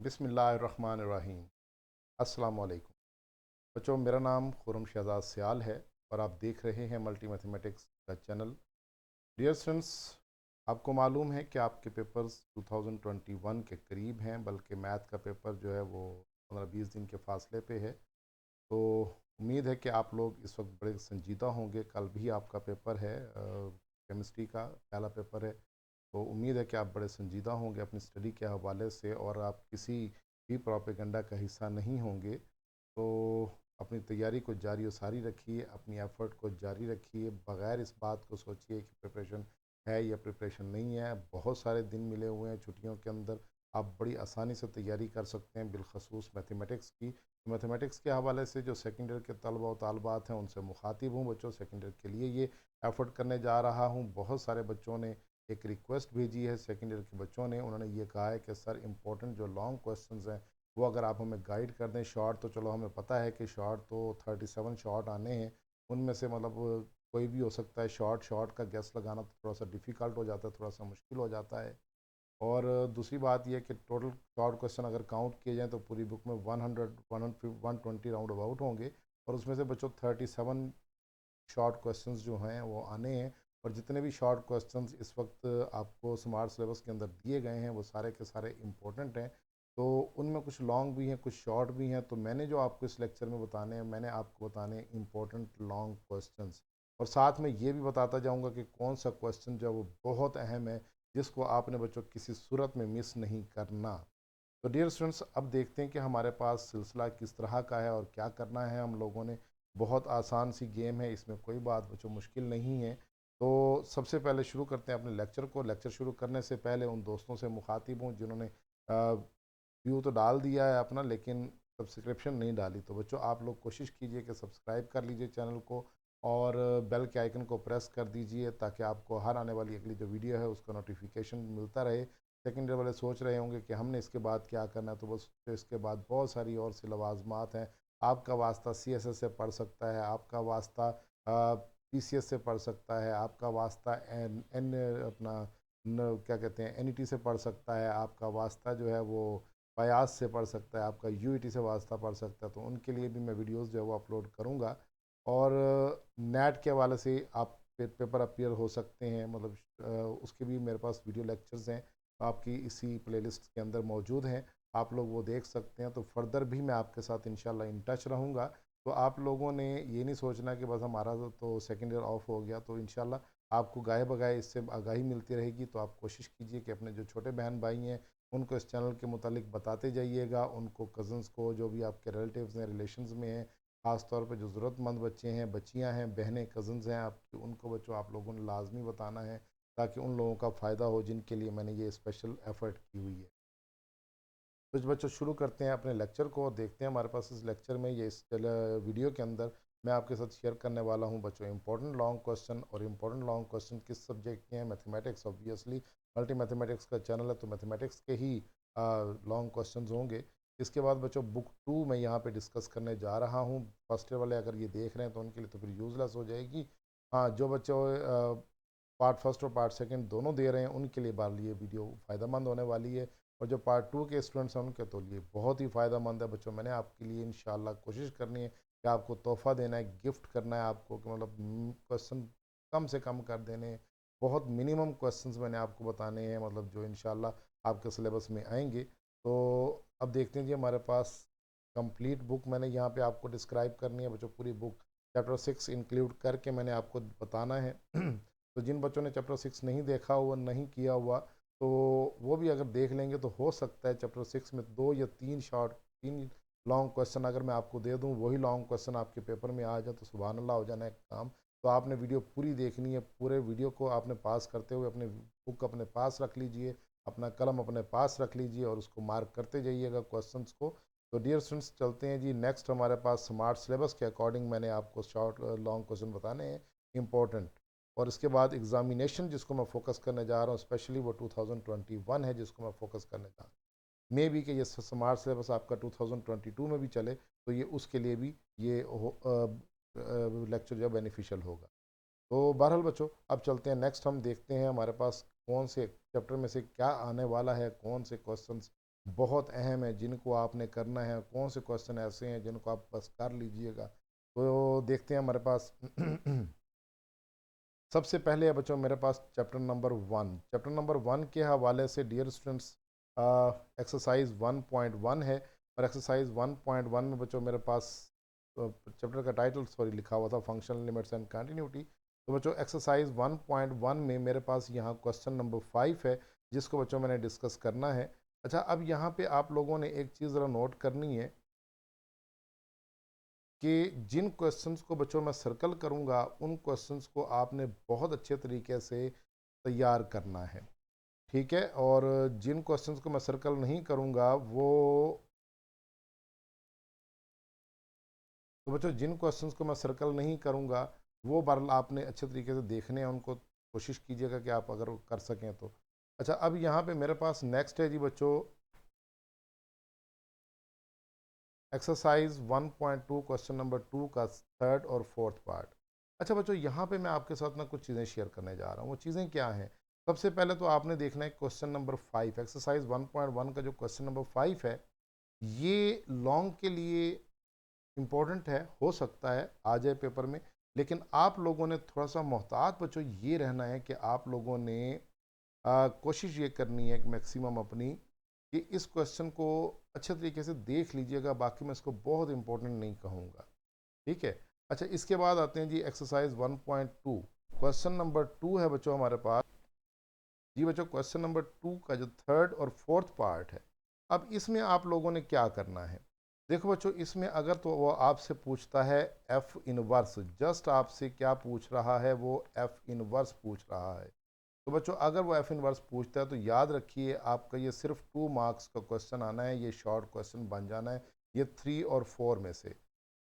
बिस्मिल्लाहिर्रहमानिर्रहीम। अस्सलाम वालेकुम बच्चों, मेरा नाम खुरम शहजाद सियाल है और आप देख रहे हैं मल्टी मैथमेटिक्स का चैनल। डियर स्टूडेंट्स, आपको मालूम है कि आपके पेपर्स 2021 के करीब हैं, बल्कि मैथ का पेपर जो है वो 15-20 दिन के फासले पे है। तो उम्मीद है कि आप लोग इस वक्त बड़े संजीदा होंगे। कल भी आपका पेपर है, केमिस्ट्री का पहला पेपर है। तो उम्मीद है कि आप बड़े संजीदा होंगे अपनी स्टडी के हवाले से और आप किसी भी प्रोपेगेंडा का हिस्सा नहीं होंगे। तो अपनी तैयारी को जारी और सारी रखिए, अपनी एफ़र्ट को जारी रखिए, बग़ैर इस बात को सोचिए कि प्रिपरेशन है या प्रिपरेशन नहीं है। बहुत सारे दिन मिले हुए हैं छुट्टियों के अंदर, आप बड़ी आसानी से तैयारी कर सकते हैं, बिलखसूस मैथमेटिक्स की। मैथमेटिक्स के हवाले से जो सेकेंड ईयर के तलबा व तालबात हैं उनसे मुखातिब हूँ। बच्चों, सेकेंड ईयर के लिए ये एफ़र्ट करने जा रहा हूँ। बहुत सारे बच्चों ने एक रिक्वेस्ट भेजी है, सेकेंड ईयर के बच्चों ने। उन्होंने ये कहा है कि सर, इम्पोर्टेंट जो लॉन्ग क्वेश्चंस हैं वो अगर आप हमें गाइड कर दें। शॉर्ट तो चलो हमें पता है कि शॉर्ट तो 37 शॉर्ट आने हैं, उनमें से मतलब कोई भी हो सकता है। शॉर्ट शॉर्ट का गेस लगाना तो थोड़ा सा डिफ़िकल्ट हो जाता है, थोड़ा सा मुश्किल हो जाता है। और दूसरी बात यह कि टोटल शॉर्ट क्वेश्चन अगर काउंट किए जाएँ तो पूरी बुक में 100 120 राउंड अबाउट होंगे, और उसमें से बच्चों 37 शॉर्ट क्वेश्चंस जो हैं वो आने हैं। और जितने भी शॉर्ट क्वेश्चंस इस वक्त आपको स्मार्ट सिलेबस के अंदर दिए गए हैं वो सारे के सारे इम्पोर्टेंट हैं। तो उनमें कुछ लॉन्ग भी हैं, कुछ शॉर्ट भी हैं। तो मैंने जो आपको इस लेक्चर में बताने हैं, मैंने आपको बताने हैं इम्पोर्टेंट लॉन्ग क्वेश्चंस। और साथ में ये भी बताता जाऊंगा कि कौन सा क्वेश्चन जो है वो बहुत अहम है, जिसको आपने बच्चों किसी सूरत में मिस नहीं करना। तो डियर स्टूडेंट्स, अब देखते हैं कि हमारे पास सिलसिला किस तरह का है और क्या करना है हम लोगों ने। बहुत आसान सी गेम है, इसमें कोई बात बच्चों मुश्किल नहीं है। तो सबसे पहले शुरू करते हैं अपने लेक्चर को। लेक्चर शुरू करने से पहले उन दोस्तों से मुखातिब हूँ जिन्होंने व्यू तो डाल दिया है अपना, लेकिन सब्सक्रिप्शन नहीं डाली। तो बच्चों, आप लोग कोशिश कीजिए कि सब्सक्राइब कर लीजिए चैनल को और बेल के आइकन को प्रेस कर दीजिए, ताकि आपको हर आने वाली अगली जो वीडियो है उसका नोटिफिकेशन मिलता रहे। सेकेंड ईयर वाले सोच रहे होंगे कि हमने इसके बाद क्या करना है, तो बस इसके बाद बहुत सारी और सी लवाजमात हैं। आपका वास्ता CSS से पढ़ सकता है, आपका वास्ता PCS से पढ़ सकता है, आपका वास्ता एन एन अपना क्या कहते हैं NET से पढ़ सकता है, आपका वास्ता जो है वो बयास से पढ़ सकता है, आपका UET से वास्ता पढ़ सकता है। तो उनके लिए भी मैं वीडियोस जो है वो अपलोड करूँगा। और नेट के हवाले से आप पेपर अपीयर हो सकते हैं, मतलब उसके भी मेरे पास वीडियो लेक्चर्स हैं, आपकी इसी प्लेलिस्ट के अंदर मौजूद हैं। आप लोग वो देख सकते हैं। तो फर्दर भी मैं आपके साथ इंशाल्लाह इन टच रहूँगा। तो आप लोगों ने ये नहीं सोचना कि बस हमारा तो सेकेंड ईयर ऑफ हो गया। तो इंशाल्लाह आपको गाए बगाए इससे आगाही मिलती रहेगी। तो आप कोशिश कीजिए कि अपने जो छोटे बहन भाई हैं उनको इस चैनल के मुतालिक बताते जाइएगा, उनको कज़न्स को, जो भी आपके रिलेटिव्स हैं, रिलेशंस में हैं, ख़ास तौर पे जो ज़रूरतमंद बच्चे हैं, बच्चियां हैं, बहनें, कज़न्स हैं आपकी, उनको बच्चों आप लोगों ने लाजमी बताना है, ताकि उन लोगों का फ़ायदा हो जिनके लिए मैंने ये स्पेशल एफ़र्ट की हुई है। तो बच्चों, शुरू करते हैं अपने लेक्चर को और देखते हैं हमारे पास इस लेक्चर में, ये इस वीडियो के अंदर मैं आपके साथ शेयर करने वाला हूं बच्चों इंपॉर्टेंट लॉन्ग क्वेश्चन। और इंपॉर्टेंट लॉन्ग क्वेश्चन किस सब्जेक्ट के हैं? मैथमेटिक्स, ऑब्वियसली मल्टी मैथमेटिक्स का चैनल है तो मैथमेटिक्स के ही लॉन्ग क्वेश्चन होंगे। इसके बाद बच्चों बुक 2 मैं यहाँ पे डिस्कस करने जा रहा हूँ। फर्स्ट ईयर वाले अगर ये देख रहे हैं तो उनके लिए तो फिर यूज़लेस हो जाएगी। हाँ, जो बच्चों पार्ट फर्स्ट और पार्ट सेकंड दोनों दे रहे हैं उनके लिए बार ये वीडियो फ़ायदेमंद होने वाली है। और जो पार्ट 2 के स्टूडेंट्स हैं उनके तो लिए बहुत ही फ़ायदेमंद है बच्चों। मैंने आपके लिए इंशाल्लाह कोशिश करनी है कि आपको तोहफ़ा देना है, गिफ्ट करना है आपको, कि मतलब क्वेश्चन कम से कम कर देने हैं। बहुत मिनिमम क्वेश्चंस मैंने आपको बताने हैं, मतलब जो इंशाल्लाह आपके सिलेबस में आएंगे। तो अब देखते हैं जी, हमारे पास कंप्लीट बुक मैंने यहाँ पे आपको डिस्क्राइब करनी है बच्चों। पूरी बुक चैप्टर 6 इंक्लूड करके मैंने आपको बताना है। तो जिन बच्चों ने चैप्टर 6 नहीं देखा हुआ, नहीं किया हुआ, तो वो भी अगर देख लेंगे तो हो सकता है चैप्टर 6 में 2 या 3 शॉर्ट, 3 लॉन्ग क्वेश्चन अगर मैं आपको दे दूं, वही लॉन्ग क्वेश्चन आपके पेपर में आ जाए तो सुभान अल्लाह हो जाना है काम। तो आपने वीडियो पूरी देखनी है, पूरे वीडियो को आपने पास करते हुए अपने बुक अपने पास रख लीजिए, अपना कलम अपने पास रख लीजिए और उसको मार्क करते जाइएगा क्वेश्चंस को। तो डियर स्टूडेंट्स, चलते हैं जी नेक्स्ट। हमारे पास स्मार्ट सिलेबस के अकॉर्डिंग मैंने आपको शॉर्ट लॉन्ग क्वेश्चन बताने हैं इंपॉर्टेंट। और इसके बाद एग्जामिनेशन जिसको मैं फोकस करने जा रहा हूँ, स्पेशली वो 2021 है जिसको मैं फोकस करने जा रहा हूँ। मे भी कि ये स्मार्ट सिलेबस आपका 2022 में भी चले, तो ये उसके लिए भी ये लेक्चर जो बेनिफिशियल होगा। तो बहरहाल बच्चों, अब चलते हैं नेक्स्ट। हम देखते हैं हमारे पास कौन से चैप्टर में से क्या आने वाला है, कौन से क्वेश्चंस बहुत अहम है, जिनको आपने करना है। कौन से क्वेश्चन ऐसे हैं जिनको आप बस कर लीजिएगा। तो देखते हैं हमारे पास सबसे पहले है बच्चों मेरे पास चैप्टर नंबर 1। चैप्टर नंबर 1 के हवाले से डियर स्टूडेंट्स एक्सरसाइज 1.1 है। और एक्सरसाइज 1.1 में बच्चों मेरे पास चैप्टर का टाइटल सॉरी लिखा हुआ था फंक्शनल लिमिट्स एंड कंटिन्यूटी। तो बच्चों एक्सरसाइज 1.1 में मेरे पास यहाँ क्वेश्चन नंबर 5 है, जिसको बच्चों मैंने डिस्कस करना है। अच्छा, अब यहाँ पे आप लोगों ने एक चीज़ ज़रा नोट करनी है कि जिन क्वेश्चंस को बच्चों मैं सर्कल करूँगा उन क्वेश्चंस को आपने बहुत अच्छे तरीके से तैयार करना है, ठीक है। और जिन क्वेश्चंस को मैं सर्कल नहीं करूँगा वो, तो बच्चों जिन क्वेश्चंस को मैं सर्कल नहीं करूँगा वो बार आपने अच्छे तरीके से देखने हैं, उनको कोशिश कीजिएगा कि आप अगर कर सकें तो। अच्छा, अब यहाँ पे मेरे पास नेक्स्ट है जी बच्चों एक्सरसाइज 1.2 क्वेश्चन नंबर 2 का थर्ड और फोर्थ पार्ट। अच्छा बच्चों, यहाँ पे मैं आपके साथ ना कुछ चीज़ें शेयर करने जा रहा हूँ। वो चीज़ें क्या हैं? सबसे पहले तो आपने देखना है क्वेश्चन नंबर 5, एक्सरसाइज 1.1 का जो क्वेश्चन नंबर 5 है, ये लॉन्ग के लिए इम्पोर्टेंट है, हो सकता है आ जाए पेपर में। लेकिन आप लोगों ने थोड़ा सा मोहतात बच्चों ये रहना है कि आप लोगों ने कोशिश ये करनी है कि मैक्सिमम अपनी कि इस क्वेश्चन को अच्छे तरीके से देख लीजिएगा। बाकी मैं इसको बहुत इंपॉर्टेंट नहीं कहूँगा, ठीक है। अच्छा, इसके बाद आते हैं जी एक्सरसाइज 1.2। क्वेश्चन नंबर 2 है बच्चों हमारे पास। जी बच्चों, क्वेश्चन नंबर 2 का जो थर्ड और फोर्थ पार्ट है, अब इसमें आप लोगों ने क्या करना है? देखो बच्चों, इसमें अगर तो वो आपसे पूछता है एफ इनवर्स, जस्ट आपसे क्या पूछ रहा है, वो एफ इनवर्स पूछ रहा है। तो बच्चों अगर वो एफ इनवर्स पूछता है तो याद रखिए आपका ये सिर्फ 2 मार्क्स का क्वेश्चन आना है, ये शॉर्ट क्वेश्चन बन जाना है, ये 3 और 4 में से।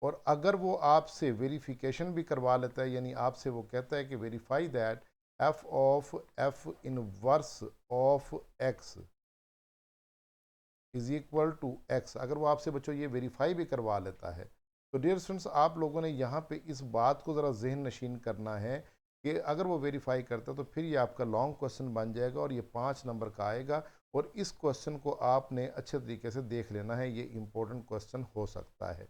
और अगर वो आपसे वेरिफिकेशन भी करवा लेता है, यानी आपसे वो कहता है कि verify that F inverse of X is equal to X, अगर वो आपसे बच्चों ये वेरीफाई भी करवा लेता है, तो डियर स्टूडेंट्स आप लोगों ने यहाँ पे इस बात को ज़रा जहन नशीन करना है कि अगर वो वेरीफाई करता है तो फिर ये आपका लॉन्ग क्वेश्चन बन जाएगा और ये 5 नंबर का आएगा। और इस क्वेश्चन को आपने अच्छे तरीके से देख लेना है, ये इंपॉर्टेंट क्वेश्चन हो सकता है।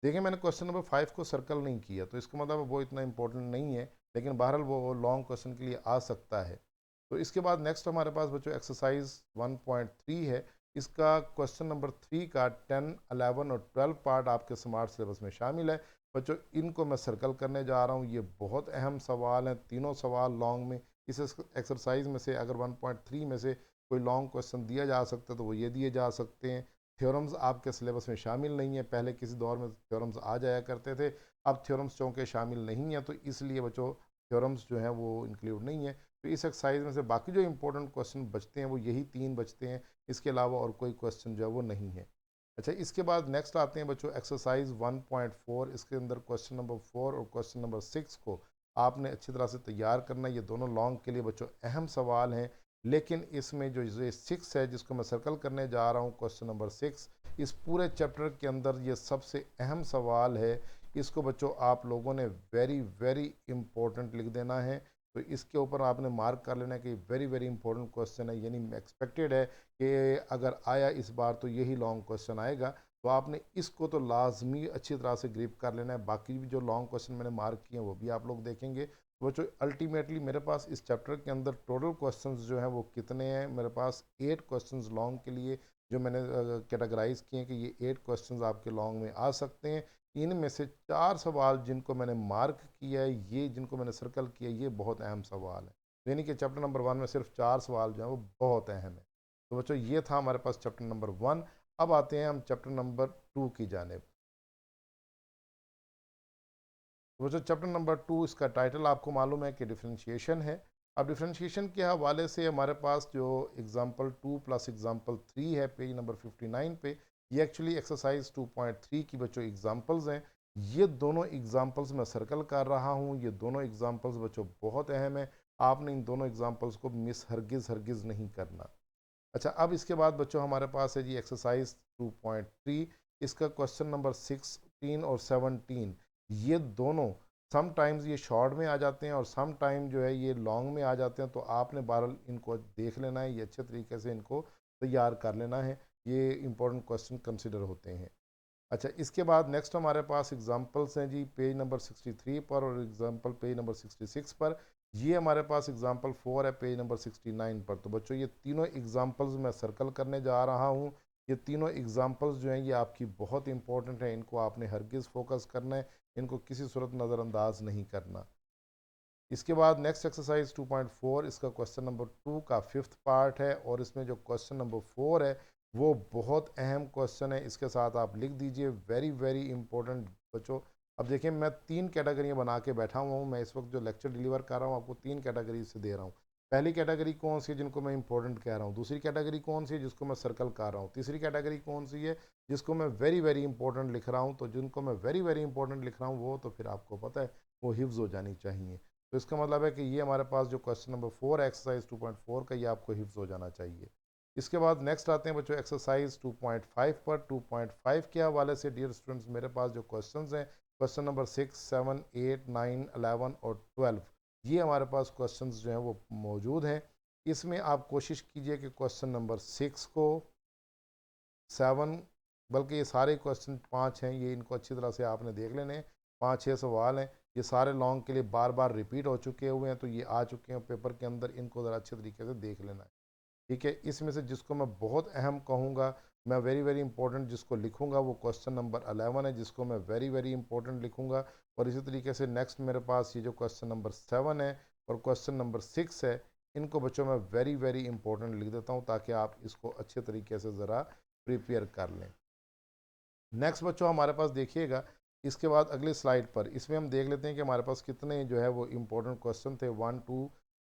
देखिए, मैंने क्वेश्चन नंबर 5 को सर्कल नहीं किया तो इसका मतलब वो इतना इंपॉर्टेंट नहीं है, लेकिन बहरहाल वो लॉन्ग क्वेश्चन के लिए आ सकता है। तो इसके बाद नेक्स्ट हमारे पास बच्चों एक्सरसाइज 1.3 है। इसका क्वेश्चन नंबर 3 का 10, 11 और 12 पार्ट आपके स्मार्ट सिलेबस में शामिल है। बच्चों इनको मैं सर्कल करने जा रहा हूँ, ये बहुत अहम सवाल हैं, तीनों सवाल लॉन्ग में। इस एक्सरसाइज में से अगर 1.3 में से कोई लॉन्ग क्वेश्चन दिया जा सकता है तो वो ये दिए जा सकते हैं। थ्योरम्स आपके सिलेबस में शामिल नहीं है, पहले किसी दौर में थ्योरम्स आ जाया करते थे, अब थ्योरम्स चूँकि शामिल नहीं है तो इसलिए बच्चों थ्योरम्स जो हैं वो इंक्लूड नहीं है। तो इस एक्सरसाइज में से बाकी जो इंपॉर्टेंट क्वेश्चन बचते हैं वो यही 3 बचते हैं, इसके अलावा और कोई क्वेश्चन जो है वो नहीं है। अच्छा, इसके बाद नेक्स्ट आते हैं बच्चों एक्सरसाइज 1.4। इसके अंदर क्वेश्चन नंबर 4 और क्वेश्चन नंबर 6 को आपने अच्छी तरह से तैयार करना है। ये दोनों लॉन्ग के लिए बच्चों अहम सवाल हैं, लेकिन इसमें जो ये 6 है जिसको मैं सर्कल करने जा रहा हूँ, क्वेश्चन नंबर 6, इस पूरे चैप्टर के अंदर ये सबसे अहम सवाल है। इसको बच्चों आप लोगों ने वेरी वेरी इंपॉर्टेंट लिख देना है। तो इसके ऊपर आपने मार्क कर लेना है कि वेरी वेरी इंपॉर्टेंट क्वेश्चन है, यानी एक्सपेक्टेड है कि अगर आया इस बार तो यही लॉन्ग क्वेश्चन आएगा। तो आपने इसको तो लाजमी अच्छी तरह से ग्रिप कर लेना है। बाकी भी जो लॉन्ग क्वेश्चन मैंने मार्क किए हैं वो भी आप लोग देखेंगे। तो बच्चों अल्टीमेटली मेरे पास इस चैप्टर के अंदर टोटल क्वेश्चंस जो हैं वो कितने हैं, मेरे पास 8 क्वेश्चंस लॉन्ग के लिए जो मैंने कैटेगराइज किए हैं कि ये 8 क्वेश्चंस आपके लॉन्ग में आ सकते हैं। इनमें से 4 सवाल जिनको मैंने मार्क किया है, ये जिनको मैंने सर्कल किया है, ये बहुत अहम सवाल है। यानी कि चैप्टर नंबर 1 में सिर्फ 4 सवाल जो हैं वो बहुत अहम है। तो बच्चों ये था हमारे पास चैप्टर नंबर 1। अब आते हैं हम चैप्टर नंबर 2 की जानेब। वो जो चैप्टर नंबर 2, इसका टाइटल आपको मालूम है कि डिफ्रेंशिएशन है। अब डिफ्रेंशिएशन के हवाले से हमारे पास जो एग्जांपल 2 प्लस एग्जांपल 3 है पेज नंबर 59 पे, ये एक्चुअली एक्सरसाइज 2.3 की बच्चों एग्जांपल्स हैं। ये दोनों एग्जांपल्स मैं सर्कल कर रहा हूँ, ये दोनों एग्जांपल्स बच्चों बहुत अहम है। आपने इन दोनों एग्जांपल्स को मिस हरगिज़ हरगिज़ नहीं करना। अच्छा, अब इसके बाद बच्चों हमारे पास है जी एक्सरसाइज 2.3। इसका क्वेश्चन नंबर 16 और 17, ये दोनों सम टाइम्स ये शॉर्ट में आ जाते हैं और सम टाइम जो है ये लॉन्ग में आ जाते हैं। तो आपने बहरहाल इनको देख लेना है, ये अच्छे तरीके से इनको तैयार कर लेना है। ये इंपॉर्टेंट क्वेश्चन कंसिडर होते हैं। अच्छा, इसके बाद नेक्स्ट हमारे पास एग्जांपल्स हैं जी पेज नंबर 63 पर और एग्जांपल पेज नंबर 66 पर। ये हमारे पास एग्जांपल 4 है पेज नंबर 69 पर। तो बच्चों ये तीनों एग्जांपल्स मैं सर्कल करने जा रहा हूँ। ये तीनों एग्जांपल्स जो हैं ये आपकी बहुत इंपॉर्टेंट है, इनको आपने हरगिज़ फोकस करना है, इनको किसी सूरत नज़रअंदाज नहीं करना। इसके बाद नेक्स्ट एक्सरसाइज 2.4, इसका क्वेश्चन नंबर 2 का 5th पार्ट है और इसमें जो क्वेश्चन नंबर 4 है वो बहुत अहम क्वेश्चन है। इसके साथ आप लिख दीजिए वेरी वेरी इंपॉर्टेंट बच्चों। अब देखिए मैं 3 कैटेगरियाँ बना के बैठा हुआ हूँ। मैं इस वक्त जो लेक्चर डिलीवर कर रहा हूँ आपको 3 कैटेगरी से दे रहा हूँ। पहली कैटेगरी कौन सी है जिनको मैं इंपॉर्टेंट कह रहा हूँ, दूसरी कैटेगरी कौन सी है जिसको मैं सर्कल कर रहा हूँ, तीसरी कैटेगरी कौन सी है जिसको मैं वेरी वेरी इंपॉर्टेंट लिख रहा हूँ। तो जिनको मैं वेरी वेरी इंपॉर्टेंट लिख रहा हूँ वो तो फिर आपको पता है वो हिफ्ज़ हो जानी चाहिए। तो इसका मतलब है कि ये हमारे पास जो क्वेश्चन नंबर 4 है एक्सरसाइज 2.4 का, ये आपको हिफ्ज़ हो जाना चाहिए। इसके बाद नेक्स्ट आते हैं बच्चों एक्सरसाइज 2.5 पर। 2.5 के हवाले से डियर स्टूडेंट्स मेरे पास जो क्वेश्चंस हैं क्वेश्चन नंबर 6, 7, 8, 9, 11 और 12, ये हमारे पास क्वेश्चंस जो हैं वो मौजूद हैं। इसमें आप कोशिश कीजिए कि क्वेश्चन नंबर 6 को, 7, बल्कि ये सारे क्वेश्चन 5 हैं, ये इनको अच्छी तरह से आपने देख लेने हैं। 5-6 सवाल हैं, ये सारे लॉन्ग के लिए बार बार रिपीट हो चुके हुए हैं, तो ये आ चुके हैं पेपर के अंदर, इनको ज़रा अच्छे तरीके से देख लेना है। ठीक है, इसमें से जिसको मैं बहुत अहम कहूँगा, मैं वेरी वेरी इंपॉर्टेंट जिसको लिखूंगा वो क्वेश्चन नंबर 11 है, जिसको मैं वेरी वेरी इंपॉर्टेंट लिखूंगा। और इसी तरीके से नेक्स्ट मेरे पास ये जो क्वेश्चन नंबर 7 है और क्वेश्चन नंबर 6 है, इनको बच्चों मैं वेरी वेरी इंपॉर्टेंट लिख देता हूँ ताकि आप इसको अच्छे तरीके से ज़रा प्रिपेयर कर लें। नेक्स्ट बच्चों हमारे पास देखिएगा इसके बाद अगली स्लाइड पर, इसमें हम देख लेते हैं कि हमारे पास कितने जो है वो इम्पोर्टेंट क्वेश्चन थे। 1 2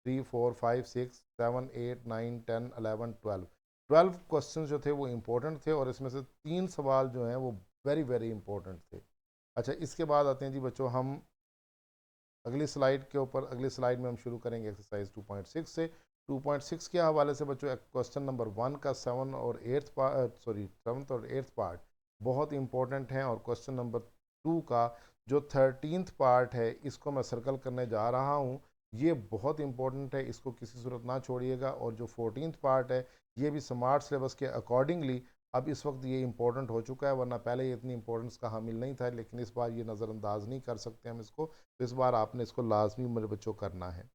3 4 5 6 7 8 9 10 11 12, 12 क्वेश्चन जो थे वो इम्पोर्टेंट थे और इसमें से 3 सवाल जो हैं वो वेरी वेरी इंपॉर्टेंट थे। अच्छा, इसके बाद आते हैं जी बच्चों हम अगली स्लाइड के ऊपर। अगली स्लाइड में हम शुरू करेंगे एक्सरसाइज 2.6 से। 2.6 के हवाले से बच्चों क्वेश्चन नंबर 1 का 7 और 8th पार्ट, सॉरी 7th और 8th पार्ट बहुत इंपॉर्टेंट हैं और क्वेश्चन नंबर 2 का जो 13th पार्ट है इसको मैं सर्कल करने जा रहा हूँ, ये बहुत इंपॉर्टेंट है, इसको किसी सूरत ना छोड़िएगा। और जो 14th पार्ट है ये भी स्मार्ट सिलेबस के अकॉर्डिंगली अब इस वक्त ये इंपॉर्टेंट हो चुका है, वरना पहले ये इतनी इंपॉर्टेंस का हामिल नहीं था, लेकिन इस बार ये नज़रअंदाज नहीं कर सकते हम इसको। तो इस बार आपने इसको लाजमी मेरे बच्चों करना है।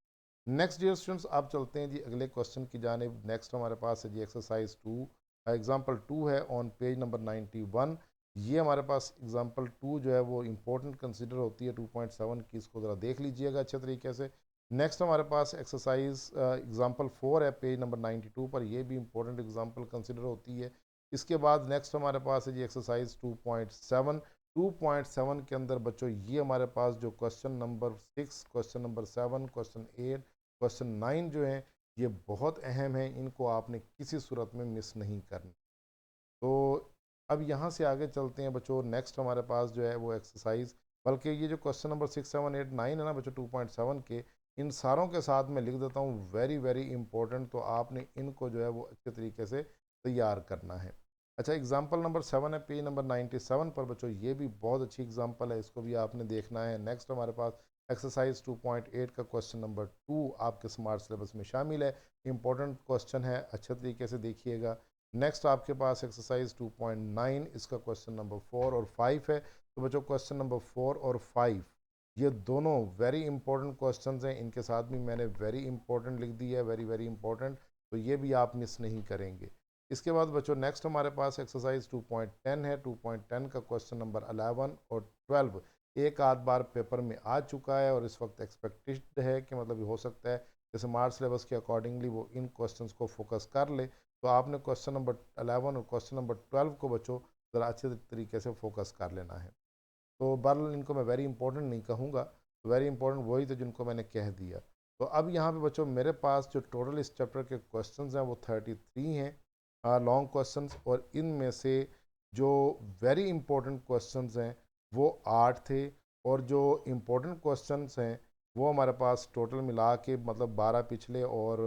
नेक्स्ट डियर स्टूडेंट्स आप चलते हैं जी अगले क्वेश्चन की जानिब। नेक्स्ट हमारे पास है जी एक्सरसाइज 2, एग्जाम्पल 2 है ऑन पेज नंबर 91। ये हमारे पास एग्जाम्पल 2 जो है वो इंपॉर्टेंट कंसिडर होती है 2.7 की, इसको ज़रा देख लीजिएगा अच्छे तरीके से। नेक्स्ट हमारे पास एक्सरसाइज एग्जाम्पल 4 है पेज नंबर 92 पर, यह भी इंपॉर्टेंट एग्जाम्पल कंसिडर होती है। इसके बाद नेक्स्ट हमारे पास है जी एक्सरसाइज 2.7। 2.7 के अंदर बच्चों ये हमारे पास जो question number 6, question number 7, question 8, question 9 जो हैं ये बहुत अहम हैं, इनको आपने किसी सूरत में मिस नहीं करना। तो अब यहाँ से आगे चलते हैं बच्चों। नेक्स्ट हमारे पास जो है वो एक्सरसाइज, बल्कि ये जो क्वेश्चन नंबर 6, 7, 8, 9 है ना बच्चों 2.7 के, इन सारों के साथ मैं लिख देता हूँ वेरी वेरी इंपॉर्टेंट, तो आपने इनको जो है वो अच्छे तरीके से तैयार करना है। अच्छा, एग्जाम्पल नंबर 7 है पेज नंबर 97 पर बच्चों, ये भी बहुत अच्छी एग्जाम्पल है, इसको भी आपने देखना है। नेक्स्ट हमारे पास एक्सरसाइज 2.8 का क्वेश्चन नंबर 2 आपके स्मार्ट सिलेबस में शामिल है, इंपॉर्टेंट क्वेश्चन है, अच्छे तरीके से देखिएगा। नेक्स्ट आपके पास एक्सरसाइज 2.9, इसका क्वेश्चन नंबर 4 और 5 है। तो बच्चों क्वेश्चन नंबर 4 और 5 ये दोनों वेरी इंपॉर्टेंट क्वेश्चंस हैं, इनके साथ भी मैंने वेरी इंपॉर्टेंट लिख दी है, वेरी वेरी इंपॉर्टेंट, तो ये भी आप मिस नहीं करेंगे। इसके बाद बच्चों नेक्स्ट हमारे पास एक्सरसाइज 2.10 है। 2.10 का क्वेश्चन नंबर 11 और 12 एक आध बार पेपर में आ चुका है और इस वक्त एक्सपेक्टेड है कि मतलब हो सकता है जैसे मार्च सिलेबस के अकॉर्डिंगली वो इन क्वेश्चंस को फोकस कर ले। तो आपने क्वेश्चन नंबर 11 और क्वेश्चन नंबर 12 को बच्चों ज़रा अच्छे तरीके से फोकस कर लेना है। तो बहरहाल इनको मैं वेरी इंपॉर्टेंट नहीं कहूँगा, तो वेरी इंपॉर्टेंट वही थे जिनको मैंने कह दिया। तो अब यहाँ पे बच्चों मेरे पास जो टोटल इस चैप्टर के क्वेश्चंस हैं वो 33 हैं लॉन्ग क्वेश्चंस, और इनमें से जो वेरी इंपॉर्टेंट क्वेश्चंस हैं वो 8 थे, और जो इम्पोर्टेंट क्वेश्चंस हैं वो हमारे पास टोटल मिला के मतलब 12 पिछले और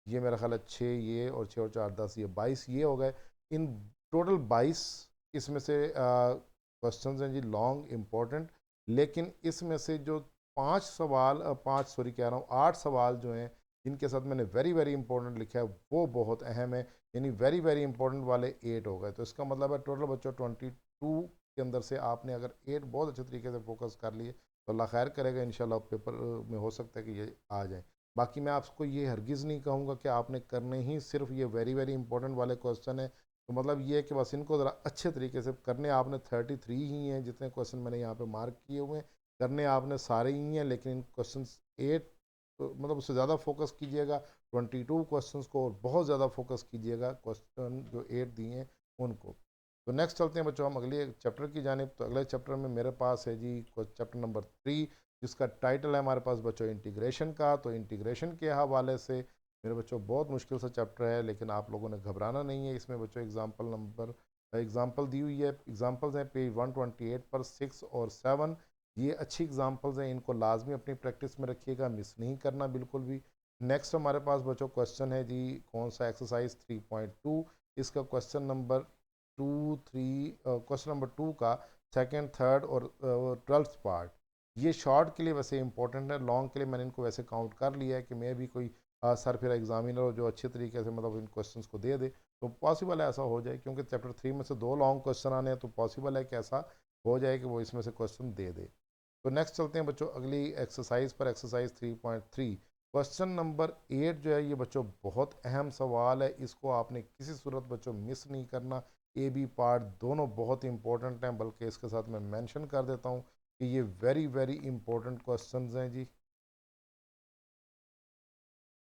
ये मेरा ख्याल है 6 ये और 6 और 4 10, ये 22 ये हो गए। इन टोटल 22 इसमें से क्वेश्चंस हैं जी लॉन्ग इम्पोर्टेंट, लेकिन इसमें से जो 5 सवाल 5 सॉरी कह रहा हूँ 8 सवाल जो हैं जिनके साथ मैंने वेरी वेरी इंपॉर्टेंट लिखा है वो बहुत अहम है, यानी वेरी वेरी इंपॉर्टेंट वाले 8 हो गए। तो इसका मतलब है टोटल बच्चों 22 के अंदर से आपने अगर 8 बहुत अच्छे तरीके से फोकस कर लिए तो अल्लाह खैर करेगा, इंशाल्लाह पेपर में हो सकता है कि ये आ जाए। बाकी मैं आपको ये हरगिज़ नहीं कहूँगा कि आपने करने ही सिर्फ ये वेरी वेरी इंपॉर्टेंट वाले क्वेश्चन है। तो मतलब ये है कि बस इनको ज़रा अच्छे तरीके से करने आपने 33 ही हैं जितने क्वेश्चन मैंने यहाँ पे मार्क किए हुए हैं, करने आपने सारे ही हैं, लेकिन इन क्वेश्चन 8 तो मतलब उससे ज़्यादा फोकस कीजिएगा 22 क्वेश्चंस को, और बहुत ज़्यादा फोकस कीजिएगा क्वेश्चन जो 8 दिए हैं उनको। तो नेक्स्ट चलते हैं बच्चों हम अगले चैप्टर की जानिब। तो अगले चैप्टर में मेरे पास है जी चैप्टर नंबर 3, जिसका टाइटल है हमारे पास बच्चों इंटीग्रेशन का। तो इंटीग्रेशन के हवाले से मेरे बच्चों बहुत मुश्किल सा चैप्टर है, लेकिन आप लोगों ने घबराना नहीं है। इसमें बच्चों एग्जाम्पल दी हुई है, एग्जाम्पल्स हैं पेज 128 पर 6 और 7। ये अच्छी एग्जाम्पल्स हैं, इनको लाजमी अपनी प्रैक्टिस में रखिएगा, मिस नहीं करना बिल्कुल भी। नेक्स्ट हमारे पास बच्चों क्वेश्चन है जी कौन सा, एक्सरसाइज 3.2। इसका क्वेश्चन नंबर 2 का सेकंड, थर्ड और 12th पार्ट। ये शॉर्ट के लिए वैसे इंपॉर्टेंट है, लॉन्ग के लिए मैंने इनको वैसे काउंट कर लिया है कि मैं भी कोई सर फिर एग्जामिनर हो जो अच्छे तरीके से मतलब इन क्वेश्चंस को दे दे। तो पॉसिबल है ऐसा हो जाए, क्योंकि चैप्टर 3 में से 2 लॉन्ग क्वेश्चन आने हैं, तो पॉसिबल है कि ऐसा हो जाए कि वो इसमें से क्वेश्चन दे दे। तो नेक्स्ट चलते हैं बच्चों अगली एक्सरसाइज पर, एक्सरसाइज 3.3। क्वेश्चन नंबर 8 जो है ये बच्चों बहुत अहम सवाल है, इसको आपने किसी सूरत बच्चों मिस नहीं करना। ए बी पार्ट दोनों बहुत इंपॉर्टेंट हैं, बल्कि इसके साथ मैं मेंशन कर देता हूँ कि ये वेरी वेरी इंपॉर्टेंट क्वेश्चंस हैं जी।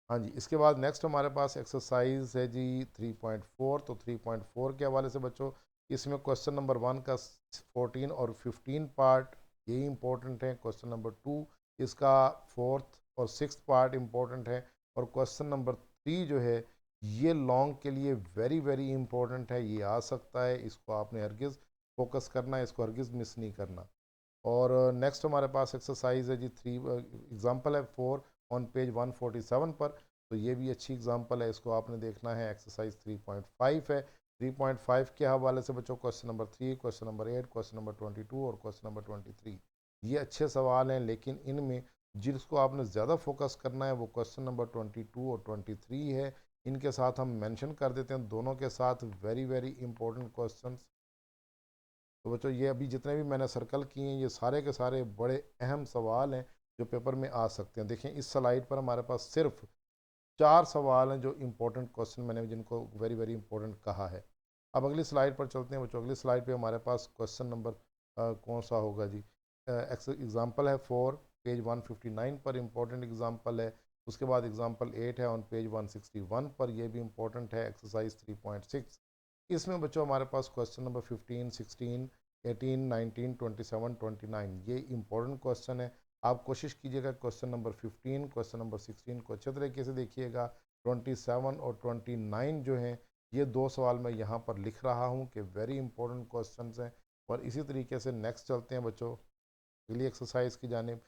हाँ जी, इसके बाद नेक्स्ट हमारे पास एक्सरसाइज है जी 3.4। तो 3.4 के हवाले से बच्चों इसमें क्वेश्चन नंबर 1 का 14 और 15 पार्ट ये इंपॉर्टेंट है। क्वेश्चन नंबर 2 इसका 4th और 6th पार्ट इंपॉर्टेंट है। और क्वेश्चन नंबर 3 जो है ये लॉन्ग के लिए वेरी वेरी इंपॉर्टेंट है, ये आ सकता है, इसको आपने हरगिज़ फोकस करना है, इसको हरगिज़ मिस नहीं करना। और नेक्स्ट हमारे पास एक्सरसाइज है जी 3, एग्जाम्पल है 4 ऑन पेज 147 पर। तो ये भी अच्छी एग्जाम्पल है, इसको आपने देखना है। एक्सरसाइज 3.5 है। 3.5 के हवाले से बच्चों question number 3, question number 8, question number 22 और क्वेश्चन नंबर 23 ये अच्छे सवाल हैं, लेकिन इनमें जिसको आपने ज़्यादा फोकस करना है वो क्वेश्चन नंबर 22 और 23 है। इनके साथ हम मेंशन कर देते हैं दोनों के साथ वेरी वेरी इंपॉर्टेंट क्वेश्चन। तो बच्चों ये अभी जितने भी मैंने सर्कल किए हैं ये सारे के सारे बड़े अहम सवाल हैं जो पेपर में आ सकते हैं। देखें इस स्लाइड पर हमारे पास सिर्फ 4 सवाल हैं जो इंपॉर्टेंट क्वेश्चन मैंने जिनको वेरी वेरी इंपॉर्टेंट कहा है। अब अगली स्लाइड पर चलते हैं बच्चों। अगली स्लाइड पे हमारे पास क्वेश्चन नंबर कौन सा होगा जी, एग्जाम्पल है 4 पेज 159 पर इंपॉर्टेंट एग्जाम्पल है। उसके बाद एग्जाम्पल 8 है ऑन पेज 161 पर, यह भी इंपॉर्टेंट है, एक्सरसाइज 3.6। इसमें बच्चों हमारे पास क्वेश्चन नंबर 15, 16, 18, 19, 27, 29 ये इंपॉर्टेंट क्वेश्चन है। आप कोशिश कीजिएगा क्वेश्चन नंबर 15, क्वेश्चन नंबर 16 को अच्छे तरीके से देखिएगा। 27 और 29 जो हैं ये 2 सवाल मैं यहाँ पर लिख रहा हूँ कि वेरी इंपॉर्टेंट क्वेश्चन हैं। और इसी तरीके से नेक्स्ट चलते हैं बच्चों अगली एक्सरसाइज की जानिब।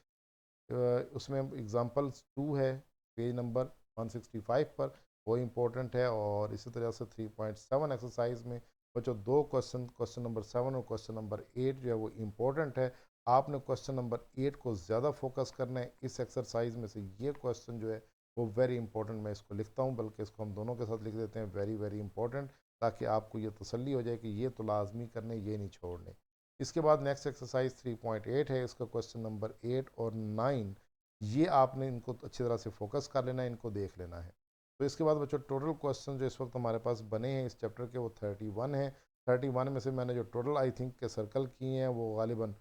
उसमें एग्जाम्पल 2 है पेज नंबर 165 पर, वो इम्पोर्टेंट है। और इसी तरह से 3.7 एक्सरसाइज में बच्चों 2 क्वेश्चन, क्वेश्चन नंबर 7 और क्वेश्चन नंबर 8 जो है वो इम्पोर्टेंट है। आपने क्वेश्चन नंबर 8 को ज़्यादा फोकस करना है इस एक्सरसाइज में से। ये क्वेश्चन जो है वो वेरी इंपॉर्टेंट, मैं इसको लिखता हूँ, बल्कि इसको हम दोनों के साथ लिख देते हैं वेरी वेरी इंपॉर्टेंट, ताकि आपको ये तसल्ली हो जाए कि ये तो लाजमी करने, ये नहीं छोड़ने। इसके बाद नेक्स्ट एक्सरसाइज 3.8 है, इसका क्वेश्चन नंबर 8 और 9 ये आपने इनको अच्छी तरह से फोकस कर लेना है, इनको देख लेना है। तो इसके बाद बच्चों टोटल क्वेश्चन जो इस वक्त हमारे पास बने हैं इस चैप्टर के वो 31 है। 31 में से मैंने जो टोटल आई थिंक के सर्कल किए हैं वो गालिबन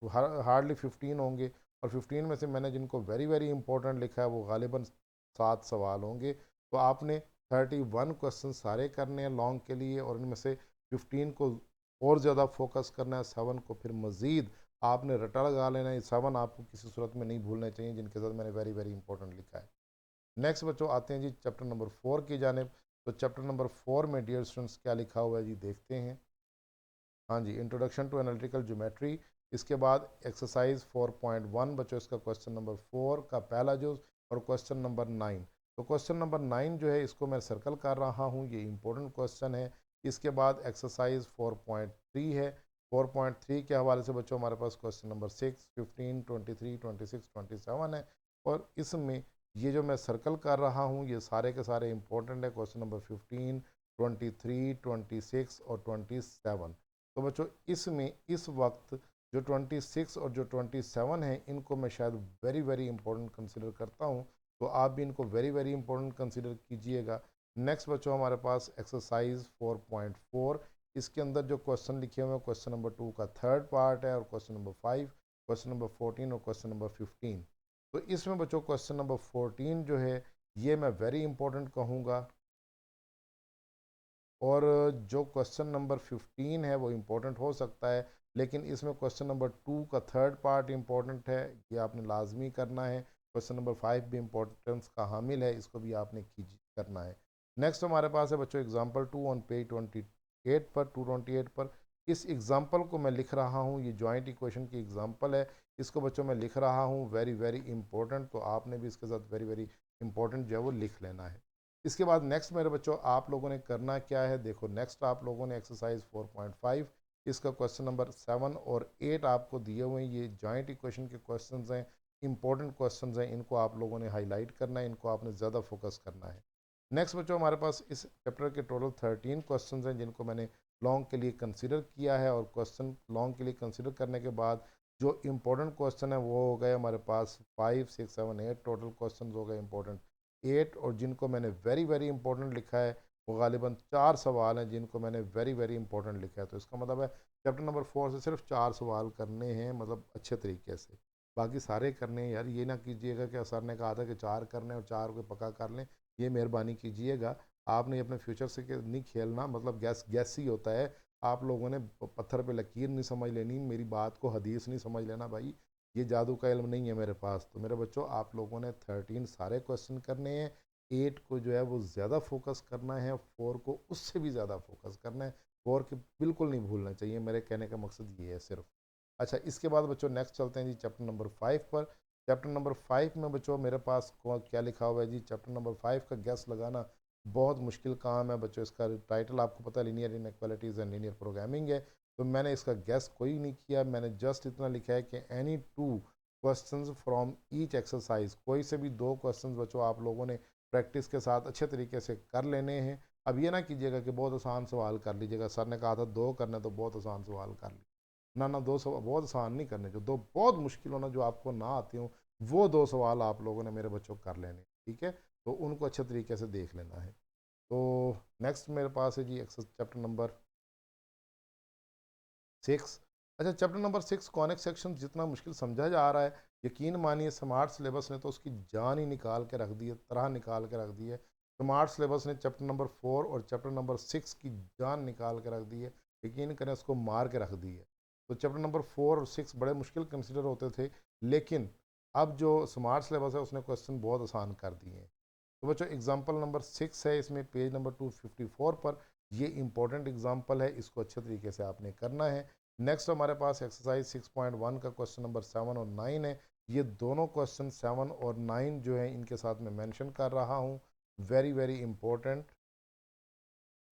हार्डली 15 होंगे। और 15 में से मैंने जिनको वेरी वेरी इंपॉर्टेंट लिखा है वो गालिबन 7 सवाल होंगे। तो आपने 31 क्वेश्चन सारे करने हैं लॉन्ग के लिए, और इनमें से 15 को और ज़्यादा फोकस करना है, 7 को फिर मज़ीद आपने रटा लगा लेना है। 7 आपको किसी सूरत में नहीं भूलने चाहिए जिनके साथ मैंने वेरी वेरी इंपॉर्टेंट लिखा है। नेक्स्ट बच्चों आते हैं जी चैप्टर नंबर 4 की जानिब। तो चैप्टर नंबर 4 में डियर स्टूडेंट्स क्या लिखा हुआ है जी देखते हैं। हाँ जी, इंट्रोडक्शन टू एनालिटिकल ज्योमेट्री। इसके बाद एक्सरसाइज 4.1 बच्चों इसका क्वेश्चन नंबर 4 का पहला जो, और क्वेश्चन नंबर 9। तो क्वेश्चन नंबर 9 जो है इसको मैं सर्कल कर रहा हूँ, ये इंपॉर्टेंट क्वेश्चन है। इसके बाद एक्सरसाइज 4.3 है। 4.3 के हवाले से बच्चों हमारे पास क्वेश्चन नंबर 6, 15, 23, 26, 27 है। और इसमें ये जो मैं सर्कल कर रहा हूँ ये सारे के सारे इंपॉर्टेंट है। क्वेश्चन नंबर 15, 23, 26 और 27। तो बच्चों इसमें इस वक्त जो 26 और जो 27 है इनको मैं शायद वेरी वेरी इंपॉर्टेंट कंसिडर करता हूँ, तो आप भी इनको वेरी वेरी इंपॉर्टेंट कंसिडर कीजिएगा। नेक्स्ट बच्चों हमारे पास एक्सरसाइज 4.4, इसके अंदर जो क्वेश्चन लिखे हुए हैं क्वेश्चन नंबर 2 का थर्ड पार्ट है, और क्वेश्चन नंबर 5, क्वेश्चन नंबर 14 और क्वेश्चन नंबर 15। तो इसमें बच्चों क्वेश्चन नंबर 14 जो है ये मैं वेरी इंपॉर्टेंट कहूँगा, और जो क्वेश्चन नंबर 15 है वो इम्पोर्टेंट हो सकता है, लेकिन इसमें क्वेश्चन नंबर 2 का थर्ड पार्ट इम्पोर्टेंट है, ये आपने लाजमी करना है। क्वेश्चन नंबर 5 भी इम्पोर्टेंस का हामिल है, इसको भी आपने करना है। नेक्स्ट हमारे पास है बच्चों एग्जाम्पल 2 ऑन पेज 28 पर, 228 पर। इस एग्जाम्पल को मैं लिख रहा हूँ, ये जॉइंट इक्वेशन की एग्जाम्पल है, इसको बच्चों मैं लिख रहा हूँ वेरी वेरी इंपॉर्टेंट, तो आपने भी इसके साथ वेरी वेरी इंपॉर्टेंट जो है वो लिख लेना है। इसके बाद नेक्स्ट मेरे बच्चों आप लोगों ने करना क्या है, देखो नेक्स्ट आप लोगों ने एक्सरसाइज 4.5, इसका क्वेश्चन नंबर 7 और 8 आपको दिए हुए हैं, ये जॉइंट इक्वेशन के क्वेश्चंस हैं, इंपॉर्टेंट क्वेश्चंस हैं, इनको आप लोगों ने हाईलाइट करना है, इनको आपने ज़्यादा फोकस करना है। नेक्स्ट बच्चों हमारे पास इस चैप्टर के टोटल 13 क्वेश्चन हैं जिनको मैंने लॉन्ग के लिए कंसिडर किया है, और क्वेश्चन लॉन्ग के लिए कंसिडर करने के बाद जो इंपॉर्टेंट क्वेश्चन है वो हो गए हमारे पास 5, 6, 7, 8 टोटल क्वेश्चन हो गए इंपॉर्टेंट 8, और जिनको मैंने वेरी वेरी इंपॉर्टेंट लिखा है वो गालिबा 4 सवाल हैं जिनको मैंने वेरी वेरी इंपॉर्टेंट लिखा है। तो इसका मतलब है चैप्टर नंबर 4 से सिर्फ 4 सवाल करने हैं, मतलब अच्छे तरीके से, बाकी सारे करने हैं। यार ये ना कीजिएगा कि सर ने कहा था कि 4 करने और 4 को पक्का कर लें, ये मेहरबानी कीजिएगा। आपने अपने फ्यूचर से नहीं खेलना, मतलब गैस गैस ही होता है। आप लोगों ने पत्थर पे लकीर नहीं समझ लेनी, मेरी बात को हदीस नहीं समझ लेना भाई, ये जादू का इल्म नहीं है मेरे पास। तो मेरे बच्चों आप लोगों ने 13 सारे क्वेश्चन करने हैं, 8 को जो है वो ज़्यादा फोकस करना है, 4 को उससे भी ज़्यादा फोकस करना है, 4 के बिल्कुल नहीं भूलना चाहिए, मेरे कहने का मकसद ये है सिर्फ। अच्छा इसके बाद बच्चों नेक्स्ट चलते हैं जी चैप्टर नंबर 5 पर। चैप्टर नंबर 5 में बच्चों मेरे पास क्या लिखा हुआ है जी, चैप्टर नंबर 5 का गैस लगाना बहुत मुश्किल काम है बच्चों। इसका टाइटल आपको पता है linear inequalities and linear programming है, तो मैंने इसका गैस कोई नहीं किया, मैंने जस्ट इतना लिखा है कि any 2 questions from each exercise, कोई से भी 2 क्वेश्चंस बच्चों आप लोगों ने प्रैक्टिस के साथ अच्छे तरीके से कर लेने हैं। अब ये ना कीजिएगा कि बहुत आसान सवाल कर लीजिएगा, सर ने कहा था 2 करने तो बहुत आसान सवाल कर ली, ना ना 2 सवाल बहुत आसान नहीं करने, जो 2 बहुत मुश्किल होना जो आपको ना आती हो वो 2 सवाल आप लोगों ने मेरे बच्चों कर लेने, ठीक है, तो उनको अच्छे तरीके से देख लेना है। तो नेक्स्ट मेरे पास है जी चैप्टर नंबर 6। अच्छा चैप्टर नंबर 6 कॉनिक सेक्शन जितना मुश्किल समझा जा रहा है, यकीन मानिए स्मार्ट सिलेबस ने तो उसकी जान ही निकाल के रख दी है, तरह निकाल के रख दी है। स्मार्ट सिलेबस ने चैप्टर नंबर 4 और चैप्टर नंबर 6 की जान निकाल के रख दी है, यकीन करें उसको मार के रख दी है। तो चैप्टर नंबर 4 और 6 बड़े मुश्किल कंसिडर होते थे, लेकिन अब जो स्मार्ट सिलेबस है उसने क्वेश्चन बहुत आसान कर दिए हैं। तो बच्चों एग्जाम्पल नंबर 6 है, इसमें पेज नंबर 254 पर, ये इंपॉर्टेंट एग्जाम्पल है, इसको अच्छे तरीके से आपने करना है। नेक्स्ट हमारे पास एक्सरसाइज 6.1 का क्वेश्चन नंबर 7 और 9 है, ये दोनों क्वेश्चन 7 और 9 जो है इनके साथ मैं मेंशन कर रहा हूँ, वेरी वेरी इंपॉर्टेंट,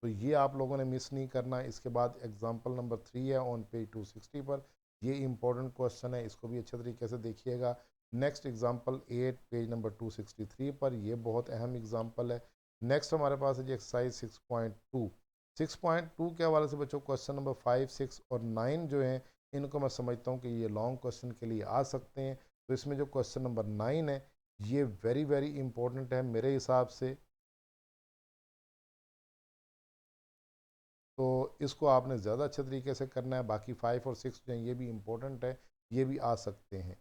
तो ये आप लोगों ने मिस नहीं करना। इसके बाद एग्जाम्पल नंबर 3 है ऑन पेज 260 पर, ये इंपॉर्टेंट क्वेश्चन है, इसको भी अच्छे तरीके से देखिएगा। नेक्स्ट एग्जाम्पल 8 पेज नंबर 263 पर, ये बहुत अहम एग्जाम्पल है। नेक्स्ट हमारे पास है जी एक्सरसाइज 6.2। 6.2 के हवाले से बच्चों क्वेश्चन नंबर 5, 6 और 9 जो हैं इनको मैं समझता हूँ कि ये लॉन्ग क्वेश्चन के लिए आ सकते हैं। तो इसमें जो क्वेश्चन नंबर 9 है ये वेरी वेरी इंपॉर्टेंट है मेरे हिसाब से, तो इसको आपने ज़्यादा अच्छे तरीके से करना है। बाकी 5 और 6 जो हैं ये भी इम्पोर्टेंट है, ये भी आ सकते हैं।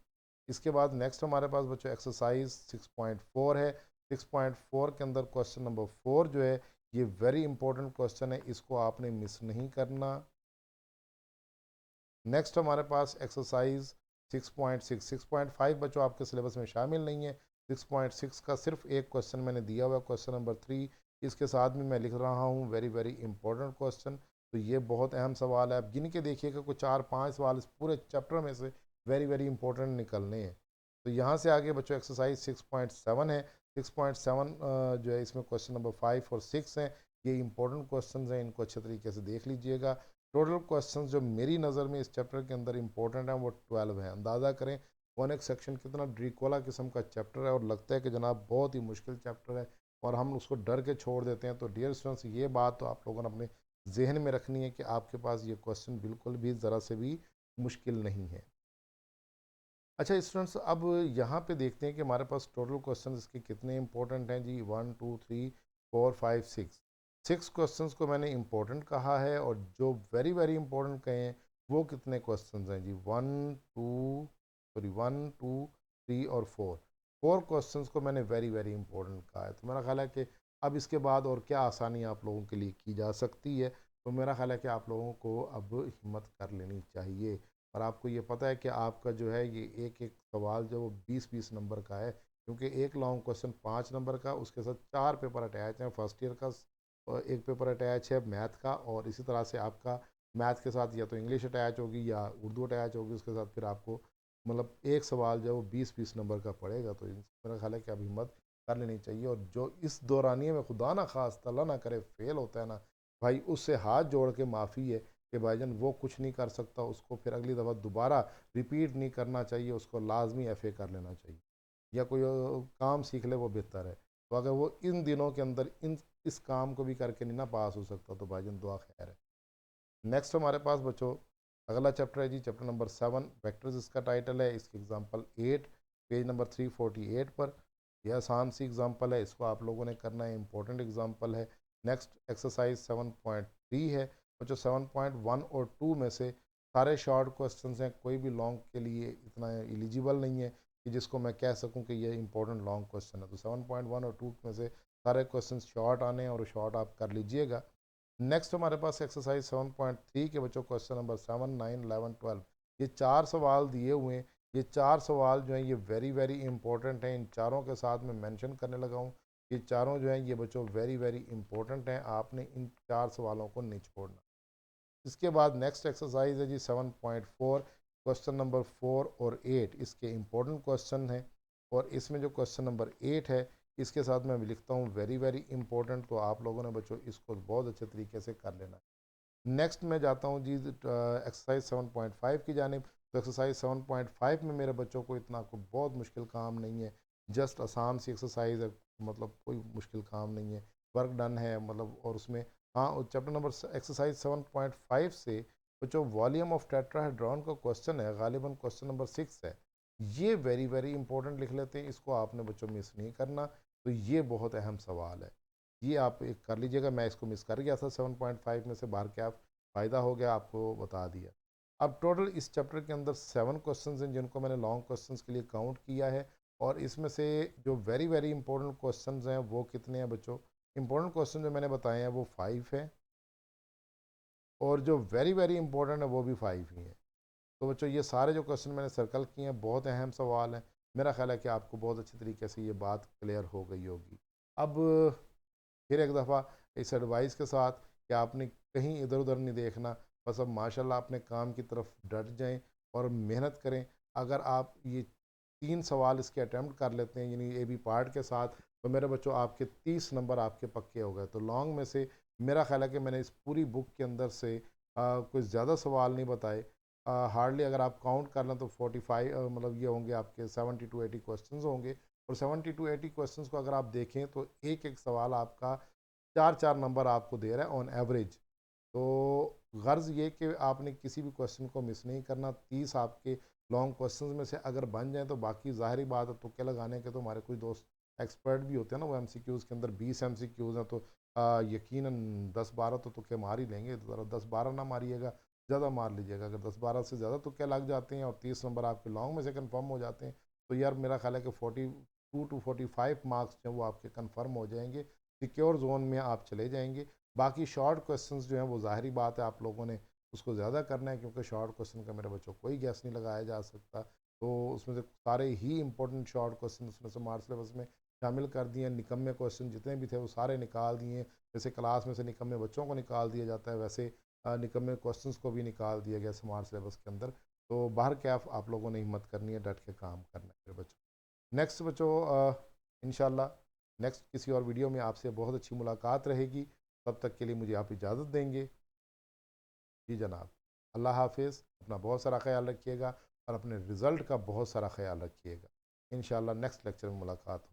इसके बाद नेक्स्ट हमारे पास बच्चों एक्सरसाइज 6.4 है। 6.4 के अंदर क्वेश्चन नंबर 4 जो है ये वेरी इंपॉर्टेंट क्वेश्चन है, इसको आपने मिस नहीं करना। नेक्स्ट हमारे पास एक्सरसाइज 6.6, 6.5 बच्चों आपके सिलेबस में शामिल नहीं है। 6.6 का सिर्फ एक क्वेश्चन मैंने दिया हुआ है, क्वेश्चन नंबर 3, इसके साथ भी मैं लिख रहा हूँ वेरी वेरी इंपॉर्टेंट क्वेश्चन, तो ये बहुत अहम सवाल है। आप गिन के देखिएगा कुछ 4-5 सवाल इस पूरे चैप्टर में से वेरी वेरी इंपॉर्टेंट निकलने हैं। तो यहाँ से आगे बच्चों एक्सरसाइज 6.7 है। 6.7 जो है इसमें क्वेश्चन नंबर 5 और 6 हैं, ये इंपॉर्टेंट क्वेश्चन हैं, इनको अच्छे तरीके से देख लीजिएगा। टोटल क्वेश्चंस जो मेरी नज़र में इस चैप्टर के अंदर इंपॉर्टेंट हैं वो 12 हैं, अंदाज़ा करें 1x सेक्शन कितना ड्रीकोला किस्म का चैप्टर है और लगता है कि जनाब बहुत ही मुश्किल चैप्टर है और हम उसको डर के छोड़ देते हैं। तो डियर स्टूडेंट्स, ये बात तो आप लोगों ने अपने जहन में रखनी है कि आपके पास ये क्वेश्चन बिल्कुल भी ज़रा से भी मुश्किल नहीं है। अच्छा स्टूडेंट्स, अब यहाँ पे देखते हैं कि हमारे पास टोटल क्वेश्चन इसके कितने इंपॉर्टेंट हैं जी। 1 2 3 4 5 6 6 क्वेश्चंस को मैंने इंपॉर्टेंट कहा है और जो वेरी वेरी इंपॉर्टेंट कहे हैं वो कितने क्वेश्चंस हैं जी। 1 2 3 और 4 4 क्वेश्चंस को मैंने वेरी वेरी इंपॉर्टेंट कहा है। तो मेरा ख्याल है कि अब इसके बाद और क्या आसानी आप लोगों के लिए की जा सकती है। तो मेरा ख्याल है कि आप लोगों को अब हिम्मत कर लेनी चाहिए। और आपको ये पता है कि आपका जो है ये एक एक सवाल जो वो 20-20 नंबर का है, क्योंकि एक लॉन्ग क्वेश्चन 5 नंबर का, उसके साथ 4 पेपर अटैच हैं। फर्स्ट ईयर का और एक पेपर अटैच है मैथ का, और इसी तरह से आपका मैथ के साथ या तो इंग्लिश अटैच होगी या उर्दू अटैच होगी। उसके साथ फिर आपको मतलब एक सवाल जो है वो 20-20 नंबर का पड़ेगा। तो मेरा ख्याल है कि अब हिम्मत कर लेनी चाहिए। और जो इस दौरानिए में खुदा ना खास्ता अल्लाह ना करे फेल होता है ना, भाई उससे हाथ जोड़ के माफ़ी है कि भाईजान वो कुछ नहीं कर सकता, उसको फिर अगली दफ़ा दोबारा रिपीट नहीं करना चाहिए, उसको लाजमी एफ़ए कर लेना चाहिए या कोई काम सीख ले, वो बेहतर है। तो अगर वो इन दिनों के अंदर इन इस काम को भी करके नहीं ना पास हो सकता, तो भाईजान दुआ खैर है। नेक्स्ट हमारे पास बच्चों अगला चैप्टर है जी, चैप्टर नंबर 7 वेक्टर्स इसका टाइटल है। इसकी एग्जांपल 8 पेज नंबर 348 पर। यह आसान सी एग्जांपल है, इसको आप लोगों ने करना है, इंपॉर्टेंट एग्जांपल है। नेक्स्ट एक्सरसाइज 7.3 है बच्चों। 7.1 और 2 में से सारे शॉर्ट क्वेश्चंस हैं, कोई भी लॉन्ग के लिए इतना एलिजिबल नहीं है कि जिसको मैं कह सकूं कि ये इंपॉर्टेंट लॉन्ग क्वेश्चन है। तो 7.1 और 2 में से सारे क्वेश्चन शॉर्ट आने हैं और शॉर्ट आप कर लीजिएगा। नेक्स्ट हमारे पास एक्सरसाइज 7.3 के बच्चों क्वेश्चन नंबर 7 9 11 12, ये 4 सवाल दिए हुए हैं। ये 4 सवाल जो हैं ये वेरी वेरी इंपॉर्टेंट हैं। इन चारों के साथ मैं मेंशन करने लगा हूँ। ये चारों जो हैं ये बच्चों वेरी वेरी इंपॉर्टेंट हैं, आपने इन 4 सवालों को नहीं छोड़ना। इसके बाद नेक्स्ट एक्सरसाइज है जी 7.4, क्वेश्चन नंबर 4 और 8 इसके इंपॉर्टेंट क्वेश्चन हैं। और इसमें जो क्वेश्चन नंबर 8 है इसके साथ मैं लिखता हूँ वेरी वेरी इंपॉर्टेंट। तो आप लोगों ने बच्चों इसको बहुत अच्छे तरीके से कर लेना है। नेक्स्ट मैं जाता हूँ जी एक्सरसाइज 7.5 की जानिब। तो एक्सरसाइज 7.5 में मेरे बच्चों को इतना कोई बहुत मुश्किल काम नहीं है, जस्ट आसान सी एक्सरसाइज है, मतलब कोई मुश्किल काम नहीं है, वर्क डन है मतलब। और उसमें हाँ, और चैप्टर नंबर एक्सरसाइज 7.5 से बच्चों वॉल्यूम ऑफ टेट्राहेड्रॉन का क्वेश्चन है, गालिबन क्वेश्चन नंबर 6 है। ये वेरी वेरी इंपॉर्टेंट लिख लेते हैं, इसको आपने बच्चों मिस नहीं करना। तो ये बहुत अहम सवाल है, ये आप एक कर लीजिएगा। मैं इसको मिस कर गया था 7.5 में से, बाहर क्या फ़ायदा हो गया आपको बता दिया। अब टोटल इस चैप्टर के अंदर 7 क्वेश्चंस हैं जिनको मैंने लॉन्ग क्वेश्चंस के लिए काउंट किया है। और इसमें से जो वेरी वेरी इंपॉर्टेंट क्वेश्चंस हैं वो कितने हैं बच्चों। इंपॉर्टेंट क्वेश्चन जो मैंने बताए हैं वो 5 है, और जो वेरी वेरी इंपॉर्टेंट है वो भी 5 ही है। तो बच्चों ये सारे जो क्वेश्चन मैंने सर्कल किए हैं बहुत अहम सवाल हैं। मेरा ख्याल है कि आपको बहुत अच्छी तरीके से ये बात क्लियर हो गई होगी। अब फिर एक दफ़ा इस एडवाइस के साथ कि आपने कहीं इधर उधर नहीं देखना, बस अब माशाल्लाह अपने काम की तरफ डट जाएं और मेहनत करें। अगर आप ये 3 सवाल इसके अटैम्प्ट कर लेते हैं यानी ए बी पार्ट के साथ, तो मेरे बच्चों आपके 30 नंबर आपके पक्के हो गए। तो लॉन्ग में से मेरा ख्याल है कि मैंने इस पूरी बुक के अंदर से कुछ ज़्यादा सवाल नहीं बताए। हार्डली अगर आप काउंट कर लें तो 45 मतलब ये होंगे आपके 70 to 80 क्वेश्चन होंगे। और 70 to 80 क्वेश्चन को अगर आप देखें तो एक एक सवाल आपका 4-4 नंबर आपको दे रहा है ऑन एवरेज। तो गर्ज़ ये कि आपने किसी भी क्वेश्चन को मिस नहीं करना। 30 आपके लॉन्ग क्वेश्चंस में से अगर बन जाएँ तो बाकी ज़ाहिर बात है तुक्के लगाने के तो हमारे कुछ दोस्त एक्सपर्ट भी होते हैं ना, वो एमसीक्यूज़ के अंदर 20 एमसीक्यूज़ हैं, तो यकीनन 10-12 तो तुक्के मार ही लेंगे। तो ज़रा 10-12 ना मारिएगा, ज़्यादा मार लीजिएगा। अगर 10-12 से ज़्यादा तुक्के लग जाते हैं और 30 नंबर आपके लॉन्ग में से कन्फर्म हो जाते हैं, तो यार मेरा ख्याल है कि 42 to 45 मार्क्स जो हैं वो आपके कन्फर्म हो जाएंगे, सिक्योर जोन में आप चले जाएंगे। बाकी शॉर्ट क्वेश्चंस जो हैं वो ज़ाहिरी बात है आप लोगों ने उसको ज़्यादा करना है, क्योंकि शॉर्ट क्वेश्चन का मेरे बच्चों कोई गैस नहीं लगाया जा सकता। तो उसमें से सारे ही इंपॉर्टेंट शॉर्ट क्वेश्चन उसमें से हमारे सिलेबस में शामिल कर दिए। निकम्मे क्वेश्चन जितने भी थे वो सारे निकाल दिए। जैसे क्लास में से निकम्मे बच्चों को निकाल दिया जाता है, वैसे निकम्मे क्वेश्चन को भी निकाल दिया गया स्मार्ट सिलेबस के अंदर। तो बाहर क्या आप लोगों ने हिम्मत करनी है, डट के काम करना है मेरे बच्चों। नेक्स्ट बच्चों इंशाल्लाह नेक्स्ट किसी और वीडियो में आपसे बहुत अच्छी मुलाकात रहेगी। तब तक के लिए मुझे आप इजाज़त देंगे। जी जनाब, अल्लाह हाफिज़, अपना बहुत सारा ख्याल रखिएगा। और अपने रिज़ल्ट का बहुत सारा ख्याल रखिएगा। इंशाल्लाह नेक्स्ट लेक्चर में मुलाकात हो।